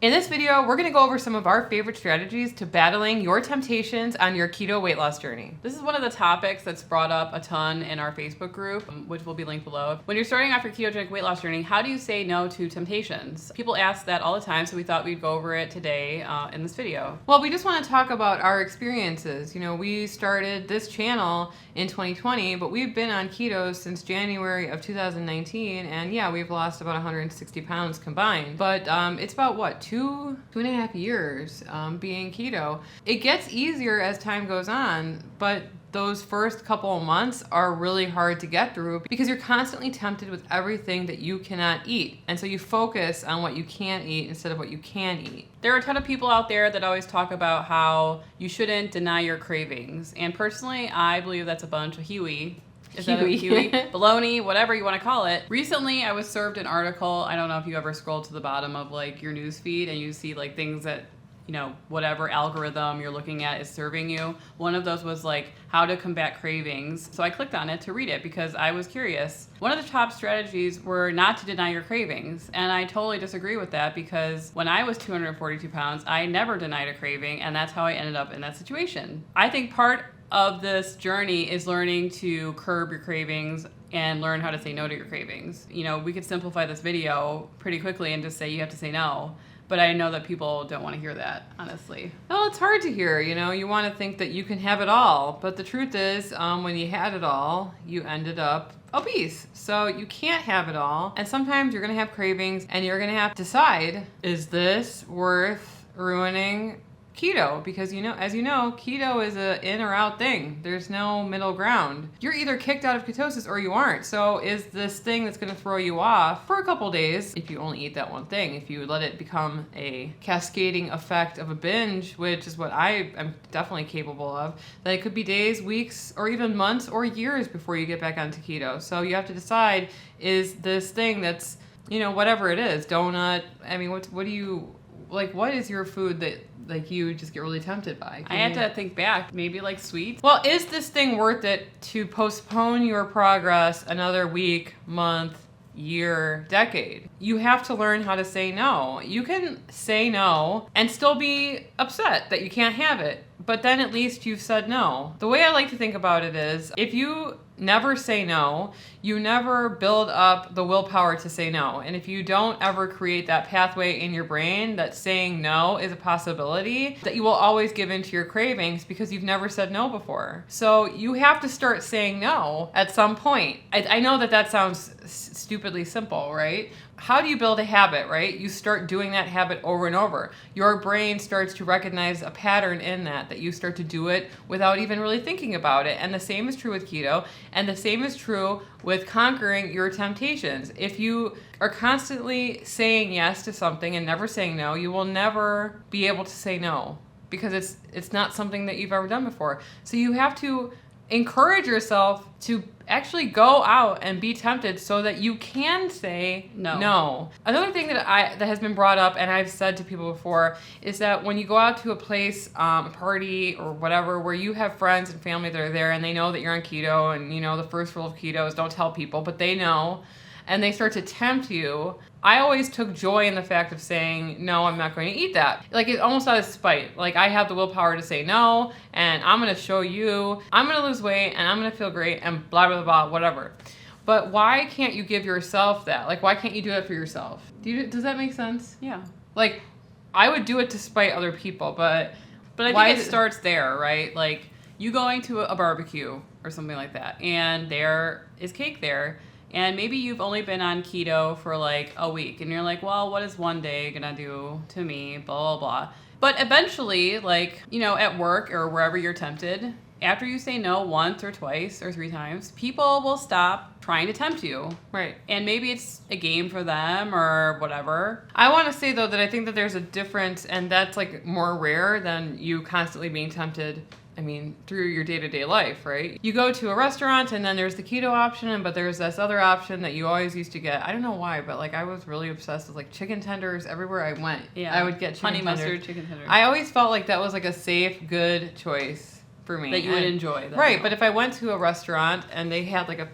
In this video, we're going to go over some of our favorite strategies to battling your temptations on your keto weight loss journey. This is one of the topics that's brought up a ton in our Facebook group, which will be linked below. When you're starting off your ketogenic weight loss journey, how do you say no to temptations? People ask that all the time, so we thought we'd go over it today in this video. Well, we just want to talk about our experiences. You know, we started this channel in 2020, but we've been on keto since January of 2019, and yeah, we've lost about 160 pounds combined. But it's about what, two and a half years being keto. It gets easier as time goes on, but those first couple of months are really hard to get through because you're constantly tempted with everything that you cannot eat. And so you focus on what you can't eat instead of what you can eat. There are a ton of people out there that always talk about how you shouldn't deny your cravings. And personally, I believe that's a bunch of hooey. Is that a hooey? Baloney, whatever you want to call it. Recently, I was served an article. I don't know if you ever scroll to the bottom of like your news feed and you see like things that, you know, whatever algorithm you're looking at is serving you. One of those was like how to combat cravings. So I clicked on it to read it because I was curious. One of the top strategies were not to deny your cravings. And I totally disagree with that because when I was 242 pounds, I never denied a craving. And that's how I ended up in that situation. I think part of this journey is learning to curb your cravings and learn how to say no to your cravings. You know, we could simplify this video pretty quickly and just say you have to say no. But I know that people don't want to hear that, honestly. Well, it's hard to hear, you know. You want to think that you can have it all. But the truth is, when you had it all, you ended up obese. So you can't have it all. And sometimes you're going to have cravings and you're going to have to decide, is this worth ruining keto? Because, you know, as you know, keto is a in or out thing. There's no middle ground. You're either kicked out of ketosis or you aren't. So is this thing that's going to throw you off for a couple days if you only eat that one thing. If you let it become a cascading effect of a binge, which is what I am definitely capable of, then it could be days, weeks, or even months or years before you get back onto keto. So you have to decide, is this thing that's, you know, whatever it is, donut, I mean, what do you, like, what is your food that like you just get really tempted by? I had to think back. Maybe like sweets. Well, is this thing worth it to postpone your progress another week, month, year, decade? You have to learn how to say no. You can say no and still be upset that you can't have it, but then at least you've said no. The way I like to think about it is, if you never say no, you never build up the willpower to say no. And if you don't ever create that pathway in your brain that saying no is a possibility, that you will always give in to your cravings because you've never said no before. So you have to start saying no at some point. I know that sounds stupidly simple, right? How do you build a habit, right? You start doing that habit over and over. Your brain starts to recognize a pattern in that you start to do it without even really thinking about it. And the same is true with keto, and the same is true with conquering your temptations. If you are constantly saying yes to something and never saying no, you will never be able to say no because it's not something that you've ever done before. So you have to encourage yourself to actually go out and be tempted so that you can say no. Another thing that has been brought up, and I've said to people before, is that when you go out to a place, a party or whatever, where you have friends and family that are there and they know that you're on keto, and you know the first rule of keto is don't tell people, but they know, and they start to tempt you. I always took joy in the fact of saying, no, I'm not going to eat that. Like, it's almost out of spite. Like, I have the willpower to say no, and I'm going to show you, I'm going to lose weight, and I'm going to feel great, and blah, blah, blah, whatever. But why can't you give yourself that? Like, why can't you do that for yourself? Does that make sense? Yeah. Like, I would do it to spite other people, but I think it starts there, right? Like, you going to a barbecue or something like that, and there is cake there. And maybe you've only been on keto for like a week and you're like, well, what is one day gonna do to me, blah, blah, blah. But eventually, like, you know, at work or wherever you're tempted, after you say no once or twice or 3 times, people will stop trying to tempt you. Right. And maybe it's a game for them or whatever. I want to say, though, that I think that there's a difference, and that's like more rare than you constantly being tempted, I mean, through your day-to-day life, right? You go to a restaurant and then there's the keto option, but there's this other option that you always used to get. I don't know why, but like I was really obsessed with like chicken tenders everywhere I went. Yeah. I would get chicken honey tenders. mustard chicken tenders. I always felt like that was like a safe, good choice for me. That you would enjoy. That Right, meal. but if I went to a restaurant and they had like a,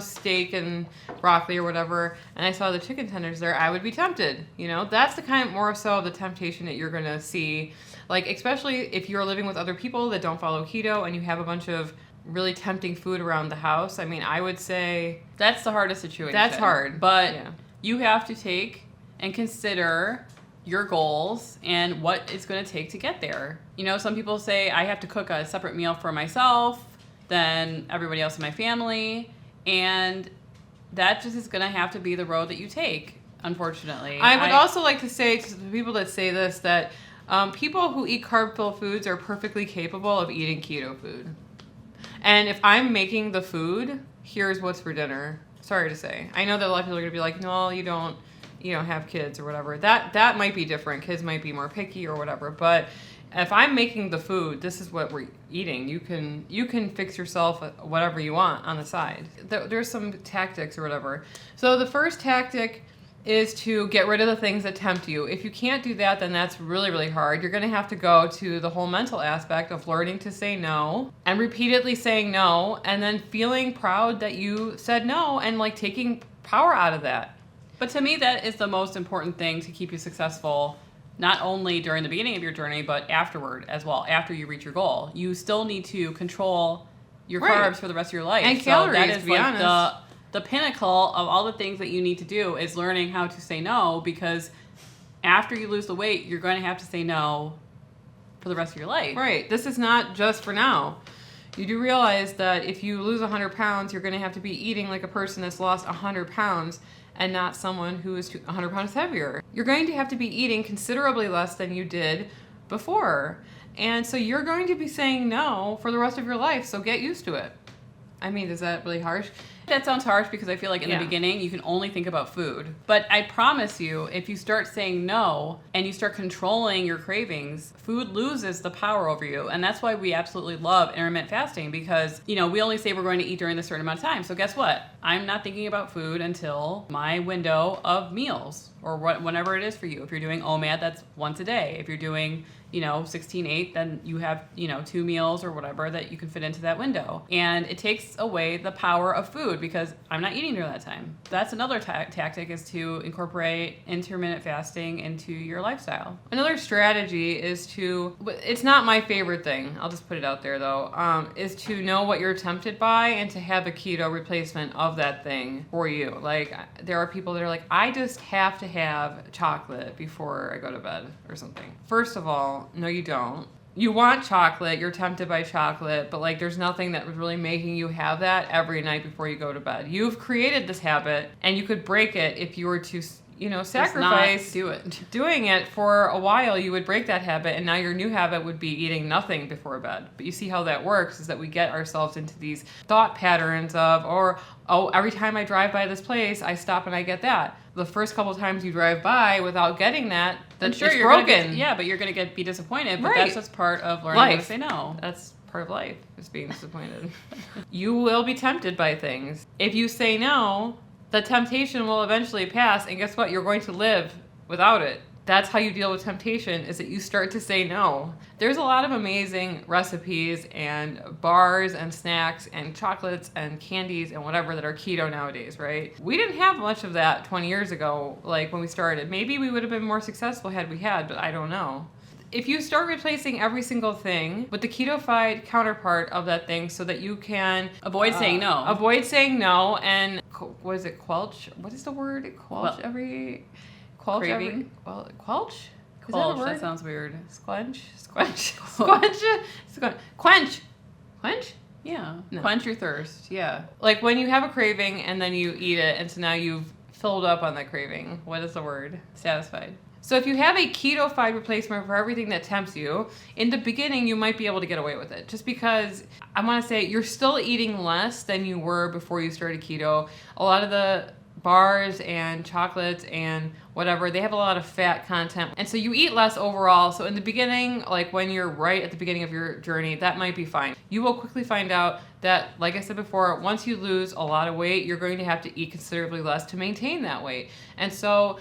steak and broccoli or whatever, and I saw the chicken tenders there, I would be tempted. That's the kind more so of the temptation that you're going to see. Like, especially if you're living with other people that don't follow keto and you have a bunch of really tempting food around the house. I mean, I would say that's the hardest situation. That's hard. But you have to take and consider your goals and what it's going to take to get there. Some people say I have to cook a separate meal for myself than everybody else in my family, and that just is going to have to be the road that you take, unfortunately. I would also like to say to the people that say this that people who eat carb-filled foods are perfectly capable of eating keto food. And if I'm making the food, here's what's for dinner. Sorry to say. I know that a lot of people are going to be like, no, you don't, have kids or whatever. That might be different. Kids might be more picky or whatever. But if I'm making the food, this is what we're eating. You can fix yourself whatever you want on the side. There's some tactics or whatever. So the first tactic is to get rid of the things that tempt you. If you can't do that, then that's really, really hard. You're going to have to go to the whole mental aspect of learning to say no and repeatedly saying no and then feeling proud that you said no and like taking power out of that. But to me, that is the most important thing to keep you successful, not only during the beginning of your journey, but afterward as well, after you reach your goal. You still need to control your carbs for the rest of your life. And calories, that is to be honest. The pinnacle of all the things that you need to do is learning how to say no, because after you lose the weight, you're going to have to say no for the rest of your life. Right. This is not just for now. You do realize that if you lose 100 pounds, you're going to have to be eating like a person that's lost 100 pounds and not someone who is 100 pounds heavier. You're going to have to be eating considerably less than you did before. And so you're going to be saying no for the rest of your life, so get used to it. I mean, is that really harsh? That sounds harsh because I feel like in the beginning you can only think about food. But I promise you, if you start saying no and you start controlling your cravings, food loses the power over you. And that's why we absolutely love intermittent fasting, because, we only say we're going to eat during a certain amount of time. So guess what? I'm not thinking about food until my window of meals or whenever it is for you. If you're doing OMAD, that's once a day. If you're doing 16/8, then you have, 2 meals or whatever that you can fit into that window. And it takes away the power of food because I'm not eating during that time. That's another tactic, is to incorporate intermittent fasting into your lifestyle. Another strategy is it's not my favorite thing, I'll just put it out there though, is to know what you're tempted by and to have a keto replacement of that thing for you. Like, there are people that are like, I just have to have chocolate before I go to bed or something. First of all, no, you don't. You want chocolate, you're tempted by chocolate, but there's nothing that was really making you have that every night before you go to bed. You've created this habit, and you could break it if you were to, sacrifice doing it for a while. You would break that habit, and now your new habit would be eating nothing before bed. But you see how that works is that we get ourselves into these thought patterns of, every time I drive by this place, I stop and I get that. The first couple times you drive by without getting that, then sure, it's broken. But you're going to be disappointed. But that's just part of learning how to say no. That's part of life, is being disappointed. You will be tempted by things. If you say no, the temptation will eventually pass, and guess what? You're going to live without it. That's how you deal with temptation, is that you start to say no. There's a lot of amazing recipes and bars and snacks and chocolates and candies and whatever that are keto nowadays, right? We didn't have much of that 20 years ago, like when we started. Maybe we would have been more successful had we had, but I don't know. If you start replacing every single thing with the keto-fied counterpart of that thing so that you can avoid saying no. Avoid saying no and, what is it, quelch? What is the word? Quelch every... Quelch craving? Quelch? Is Quelch, that a word? that sounds weird. Squench? Quench? Yeah. No. Quench your thirst. Yeah. Like when you have a craving and then you eat it, and so now you've filled up on that craving. What is the word? Satisfied. So if you have a keto-fied replacement for everything that tempts you, in the beginning you might be able to get away with it. Just because, I want to say, you're still eating less than you were before you started keto. A lot of the bars and chocolates and whatever, they have a lot of fat content. And so you eat less overall. So in the beginning, like when you're right at the beginning of your journey, that might be fine. You will quickly find out that, like I said before, once you lose a lot of weight, you're going to have to eat considerably less to maintain that weight. And so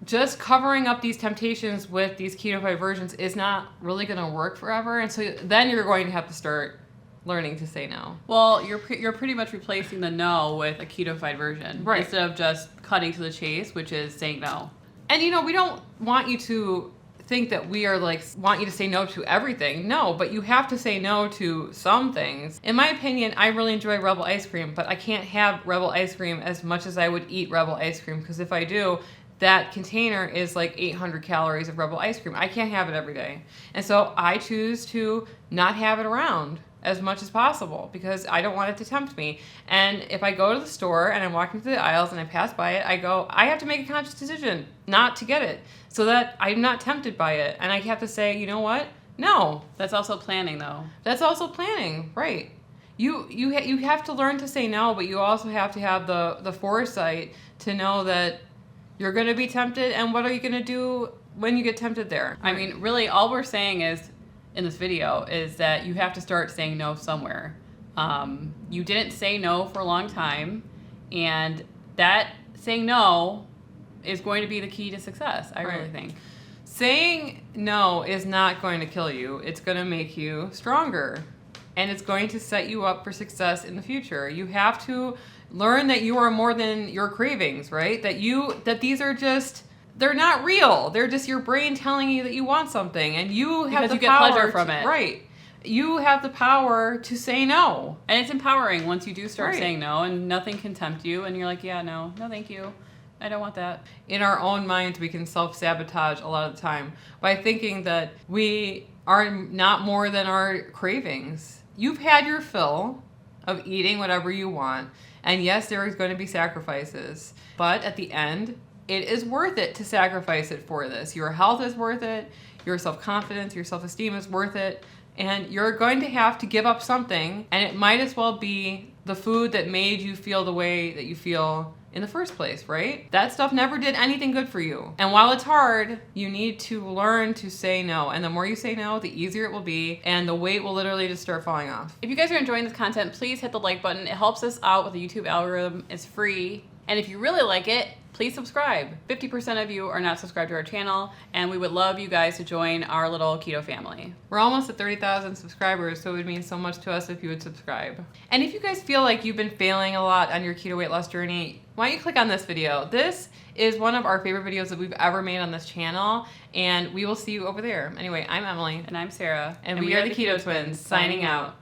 just covering up these temptations with these keto-fied versions is not really going to work forever. And so then you're going to have to start learning to say no. Well, you're pretty much replacing the no with a keto-fied version. Right. Instead of just cutting to the chase, which is saying no. And we don't want you to think that we are want you to say no to everything. No, but you have to say no to some things. In my opinion, I really enjoy Rebel ice cream, but I can't have Rebel ice cream as much as I would eat Rebel ice cream, because if I do, that container is 800 calories of Rebel ice cream. I can't have it every day. And so I choose to not have it around as much as possible because I don't want it to tempt me. And if I go to the store and I'm walking through the aisles and I pass by it, I have to make a conscious decision not to get it so that I'm not tempted by it. And I have to say, you know what? No. That's also planning, though. That's also planning, right. You have to learn to say no, but you also have to have the foresight to know that you're going to be tempted, and what are you going to do when you get tempted there? I mean, really, all we're saying is, in this video, is that you have to start saying no somewhere. You didn't say no for a long time, and that saying no is going to be the key to success, I really think. Saying no is not going to kill you. It's going to make you stronger, and it's going to set you up for success in the future. You have to learn that you are more than your cravings, right? That these are just, they're not real. They're just your brain telling you that you want something, and you have because the you power get pleasure from it. Right. You have the power to say no. And it's empowering once you do start saying no, and nothing can tempt you, and you're like, yeah, no thank you. I don't want that. In our own minds, we can self-sabotage a lot of the time by thinking that we are not more than our cravings. You've had your fill of eating whatever you want. And yes, there is going to be sacrifices. But at the end, it is worth it to sacrifice it for this. Your health is worth it. Your self-confidence, your self-esteem is worth it. And you're going to have to give up something. And it might as well be the food that made you feel the way that you feel in the first place, right? That stuff never did anything good for you. And while it's hard, you need to learn to say no. And the more you say no, the easier it will be. And the weight will literally just start falling off. If you guys are enjoying this content, please hit the like button. It helps us out with the YouTube algorithm. It's free. And if you really like it, please subscribe. 50% of you are not subscribed to our channel, and we would love you guys to join our little keto family. We're almost at 30,000 subscribers, so it would mean so much to us if you would subscribe. And if you guys feel like you've been failing a lot on your keto weight loss journey, why don't you click on this video? This is one of our favorite videos that we've ever made on this channel, and we will see you over there. Anyway, I'm Emily. And I'm Sarah. And we are the Keto Twins, signing out.